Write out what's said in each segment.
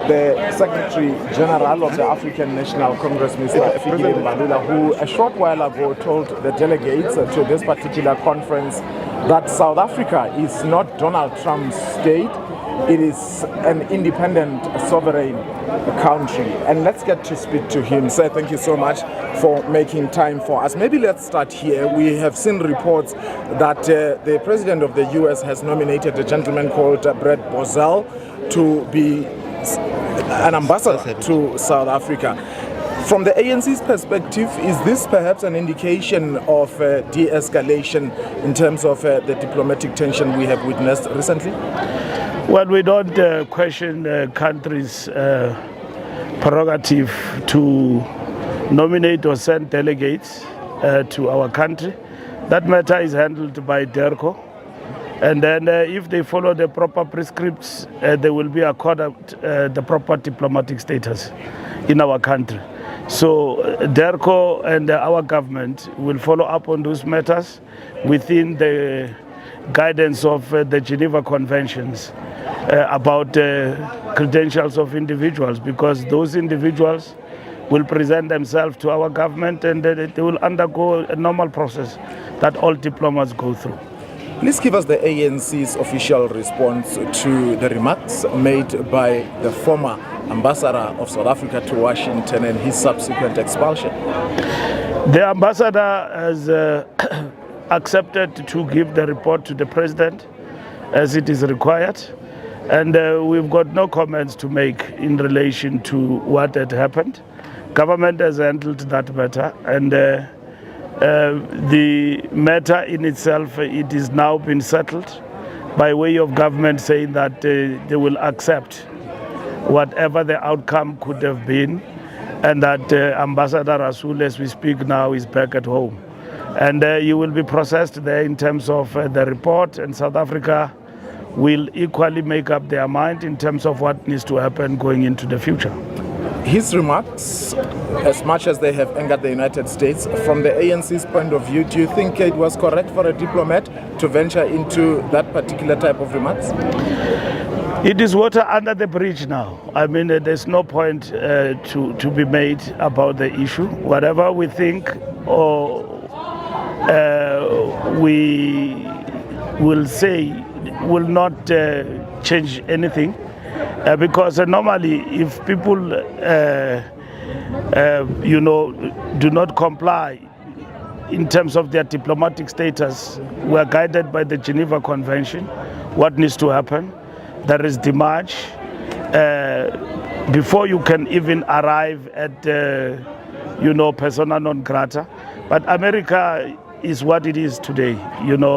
the Secretary General of the African National Congress, Mr. Fikile Mbalula, who a short while ago told the delegates to this particular conference that South Africa is not Donald Trump's state. It is an independent, sovereign country. And let's get to speak to him. Sir, thank you so much for making time for us. Maybe let's start here. We have seen reports that the president of the U.S. has nominated a gentleman called Brett Bozell to be an ambassador to South Africa. From the ANC's perspective, is this perhaps an indication of de-escalation in terms of the diplomatic tension we have witnessed recently? Well, we don't question the country's prerogative to nominate or send delegates to our country. That matter is handled by DERCO. And then if they follow the proper prescripts, they will be accorded the proper diplomatic status in our country. So DERCO and our government will follow up on those matters within the guidance of the Geneva Conventions about credentials of individuals, because those individuals will present themselves to our government and they will undergo a normal process that all diplomats go through. Please give us the ANC's official response to the remarks made by the former ambassador of South Africa to Washington and his subsequent expulsion. The ambassador has accepted to give the report to the president as it is required, and we've got no comments to make in relation to what had happened. Government has handled that matter, and the matter in itself, it is now been settled by way of government saying that they will accept whatever the outcome could have been, and that Ambassador Rasool, as we speak now, is back at home. And you will be processed there in terms of the report, and South Africa will equally make up their mind in terms of what needs to happen going into the future. His remarks, as much as they have angered the United States, from the ANC's point of view, do you think it was correct for a diplomat to venture into that particular type of remarks? It is water under the bridge now. I mean, there's no point to be made about the issue. Whatever we think or we will say will not change anything, because normally if people do not comply in terms of their diplomatic status, we are guided by the Geneva Convention. What needs to happen? There is demarche before you can even arrive at persona non grata. But America is what it is today,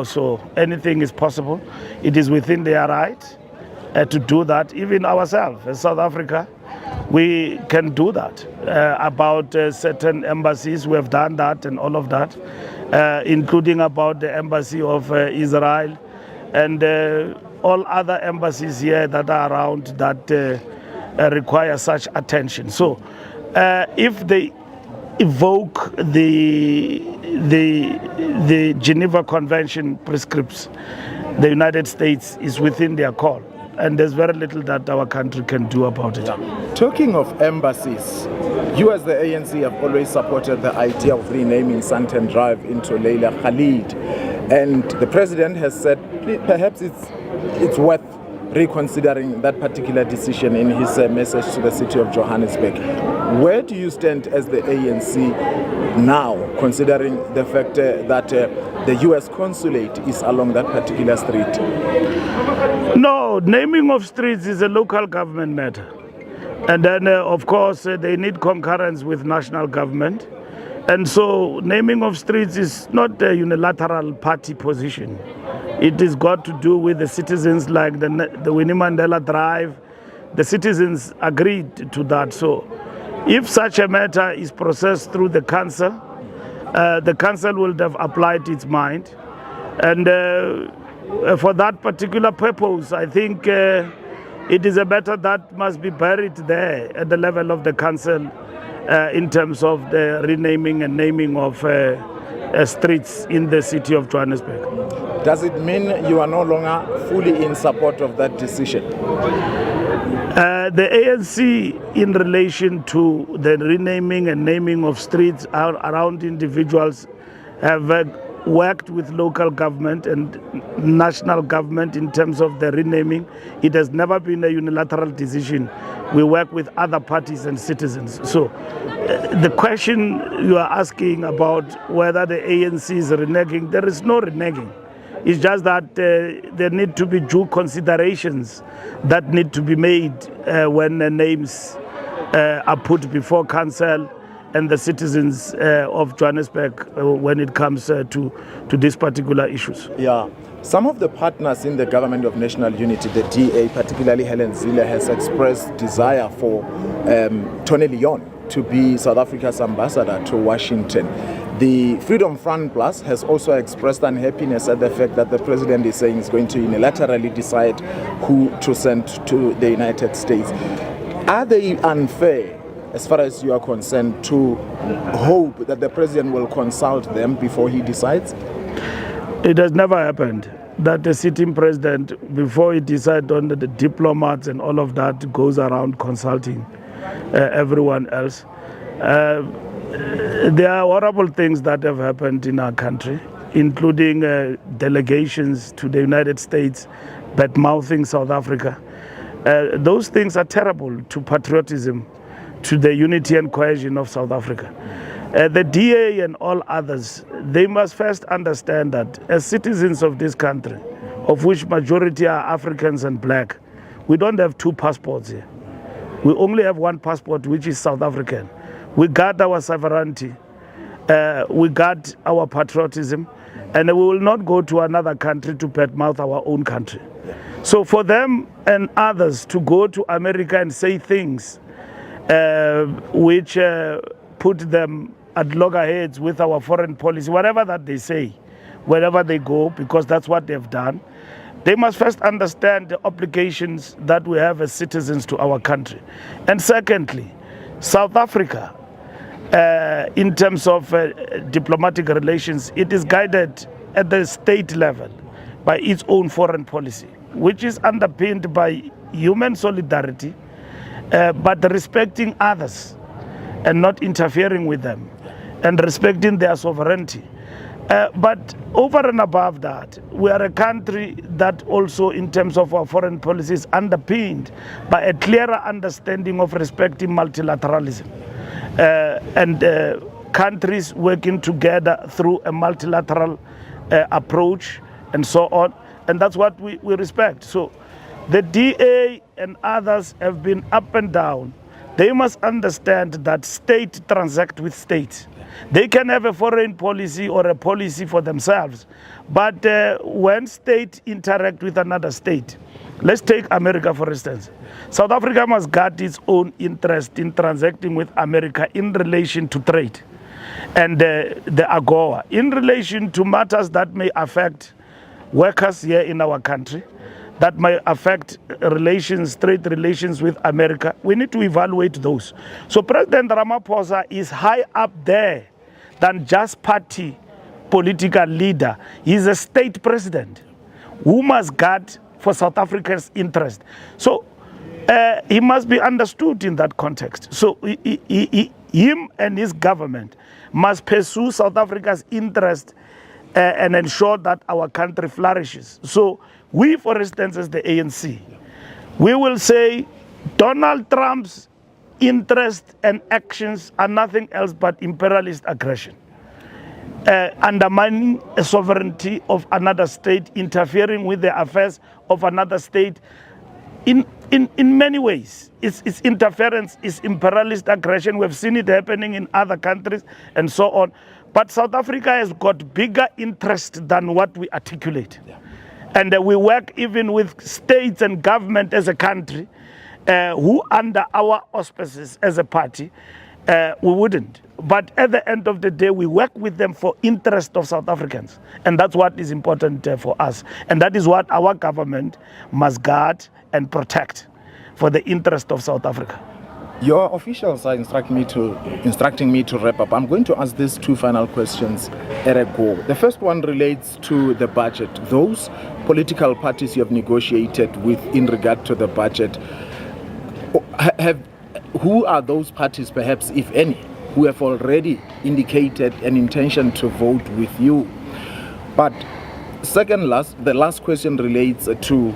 so anything is possible. It is within their right to do that. Even ourselves, as South Africa, we can do that. About certain embassies, we have done that and all of that, including about the embassy of Israel and all other embassies here that are around that require such attention. So if they evoke the Geneva Convention prescripts, the United States is within their call, and there's very little that our country can do about it. Talking of embassies, you as the ANC have always supported the idea of renaming Santon Drive into Leila Khalid, and the president has said perhaps it's worth reconsidering that particular decision in his message to the city of Johannesburg. Where do you stand as the ANC now, considering the fact that the U.S. consulate is along that particular street? No, naming of streets is a local government matter. And then, of course, they need concurrence with national government. And so naming of streets is not a unilateral party position. It has got to do with the citizens, like the Winnie Mandela Drive. The citizens agreed to that. So if such a matter is processed through the council will have applied its mind. And for that particular purpose, I think it is a matter that must be buried there at the level of the council in terms of the renaming and naming of streets in the city of Johannesburg. Does it mean you are no longer fully in support of that decision? The ANC, in relation to the renaming and naming of streets around individuals, have worked with local government and national government in terms of the renaming. It has never been a unilateral decision. We work with other parties and citizens. So the question you are asking about whether the ANC is reneging, there is no reneging. It's just that there need to be due considerations that need to be made when names are put before council and the citizens of Johannesburg when it comes to these particular issues. Yeah. Some of the partners in the Government of National Unity, the DA, particularly Helen Zille, has expressed desire for Tony Leon to be South Africa's ambassador to Washington. The Freedom Front Plus has also expressed unhappiness at the fact that the president is saying he's going to unilaterally decide who to send to the United States. Are they unfair, as far as you are concerned, to hope that the president will consult them before he decides? It has never happened that the sitting president, before he decides on the diplomats and all of that, goes around consulting everyone else. There are horrible things that have happened in our country, including delegations to the United States bad-mouthing South Africa. Those things are terrible to patriotism, to the unity and cohesion of South Africa. The DA and all others, they must first understand that as citizens of this country, of which majority are Africans and black, we don't have two passports here. We only have one passport, which is South African. We guard our sovereignty, we guard our patriotism, and we will not go to another country to badmouth our own country. So for them and others to go to America and say things which put them at loggerheads with our foreign policy, whatever that they say, wherever they go, because that's what they've done, they must first understand the obligations that we have as citizens to our country. And secondly, South Africa, in terms of diplomatic relations, it is guided at the state level by its own foreign policy, which is underpinned by human solidarity, but respecting others and not interfering with them, and respecting their sovereignty. But over and above that, we are a country that also, in terms of our foreign policy, is underpinned by a clearer understanding of respecting multilateralism. And countries working together through a multilateral approach and so on. And that's what we respect. So the DA and others have been up and down. They must understand that state transact with state. They can have a foreign policy or a policy for themselves. But when state interact with another state, let's take America for instance. South Africa must guard its own interest in transacting with America in relation to trade and the AGOA, in relation to matters that may affect workers here in our country, that may affect relations, trade relations with America. We need to evaluate those. So President Ramaphosa is high up there than just party political leader. He's a state president who must guard for South Africa's interest. So he must be understood in that context. So him and his government must pursue South Africa's interest and ensure that our country flourishes. So we, for instance, as the ANC, we will say Donald Trump's interest and actions are nothing else but imperialist aggression, undermining a sovereignty of another state, interfering with the affairs of another state. In many ways, it's interference, it's imperialist aggression. We've seen it happening in other countries and so on. But South Africa has got bigger interest than what we articulate. Yeah. And we work even with states and government as a country who under our auspices as a party, we wouldn't. But at the end of the day, we work with them for interest of South Africans. And that's what is important for us. And that is what our government must guard and protect for the interest of South Africa. Your officials are instructing me to wrap up. I'm going to ask these two final questions at a go. The first one relates to the budget. Those political parties you have negotiated with in regard to the budget, Who are those parties, perhaps, if any, who have already indicated an intention to vote with you? But the last question relates to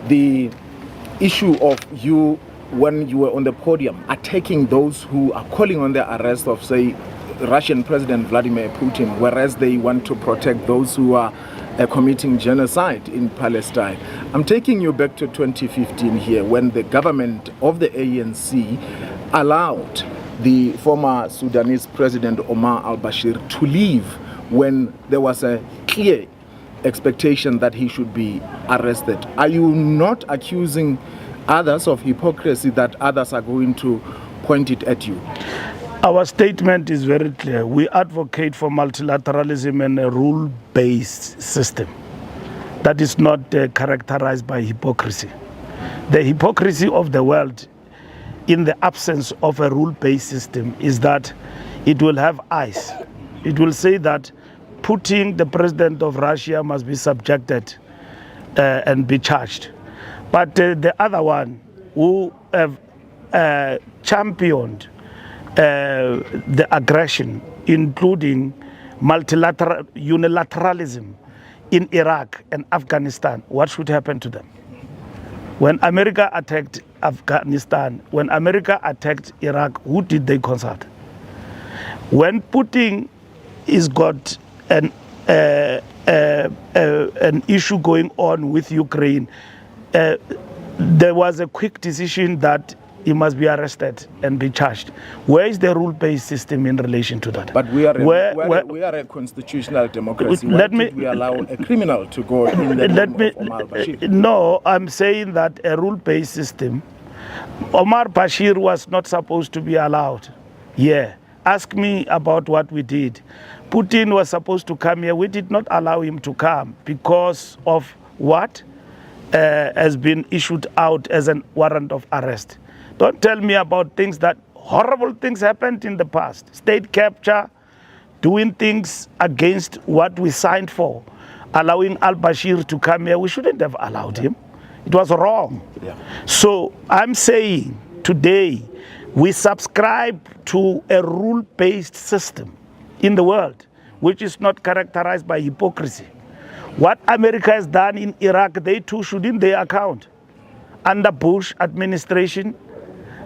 the issue of you, when you were on the podium, attacking those who are calling on the arrest of, say, Russian President Vladimir Putin, whereas they want to protect those who are committing genocide in Palestine. I'm taking you back to 2015 here, when the government of the ANC allowed the former Sudanese President Omar al-Bashir to leave when there was a clear expectation that he should be arrested. Are you not accusing others of hypocrisy, that others are going to point it at you? Our statement is very clear. We advocate for multilateralism and a rule-based system that is not characterized by hypocrisy. The hypocrisy of the world in the absence of a rule-based system is that it will have eyes. It will say that Putin, the president of Russia, must be subjected and be charged. But the other one, who have championed the aggression, including unilateralism in Iraq and Afghanistan, what should happen to them? When America attacked Afghanistan, when America attacked Iraq, who did they consult? When Putin is got an issue going on with Ukraine, there was a quick decision that he must be arrested and be charged. Where is the rule-based system in relation to that? But we are a constitutional democracy. Why did we allow a criminal to go in the name of Omar Bashir? No, I'm saying that a rule-based system, Omar Bashir was not supposed to be allowed. Yeah. Ask me about what we did. Putin was supposed to come here. We did not allow him to come because of what has been issued out as a warrant of arrest. Don't tell me about things that horrible things happened in the past. State capture, doing things against what we signed for, allowing al-Bashir to come here. We shouldn't have allowed him. It was wrong. Yeah. So I'm saying today, we subscribe to a rule-based system in the world, which is not characterized by hypocrisy. What America has done in Iraq, they too should in their account. Under Bush administration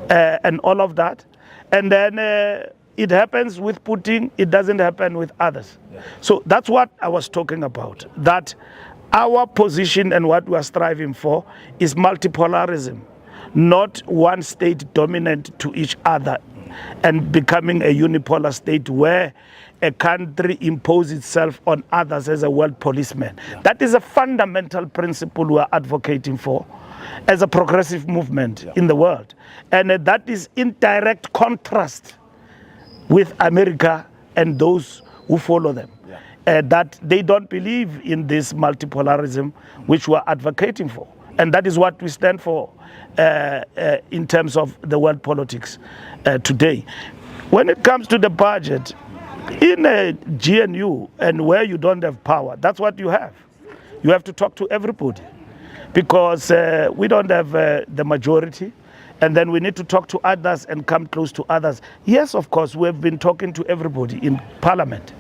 and all of that. And then it happens with Putin, it doesn't happen with others. Yeah. So that's what I was talking about, that our position and what we are striving for is multipolarism, not one state dominant to each other and becoming a unipolar state where a country imposes itself on others as a world policeman. Yeah. That is a fundamental principle we are advocating for as a progressive movement in the world. And that is in direct contrast with America and those who follow them. Yeah. That they don't believe in this multipolarism which we are advocating for. And that is what we stand for in terms of the world politics today. When it comes to the budget, in a GNU and where you don't have power, that's what you have. You have to talk to everybody because we don't have the majority, and then we need to talk to others and come close to others. Yes, of course, we have been talking to everybody in Parliament,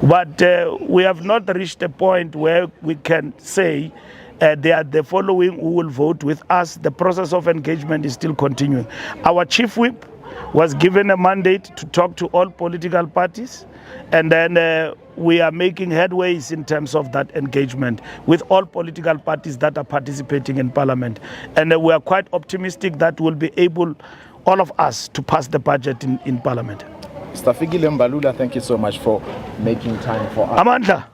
but we have not reached a point where we can say they are the following who will vote with us. The process of engagement is still continuing. Our chief whip was given a mandate to talk to all political parties, and then we are making headways in terms of that engagement with all political parties that are participating in Parliament. And we are quite optimistic that we'll be able, all of us, to pass the budget in Parliament. Mr. Fikile Mbalula, thank you so much for making time for us. Amandla.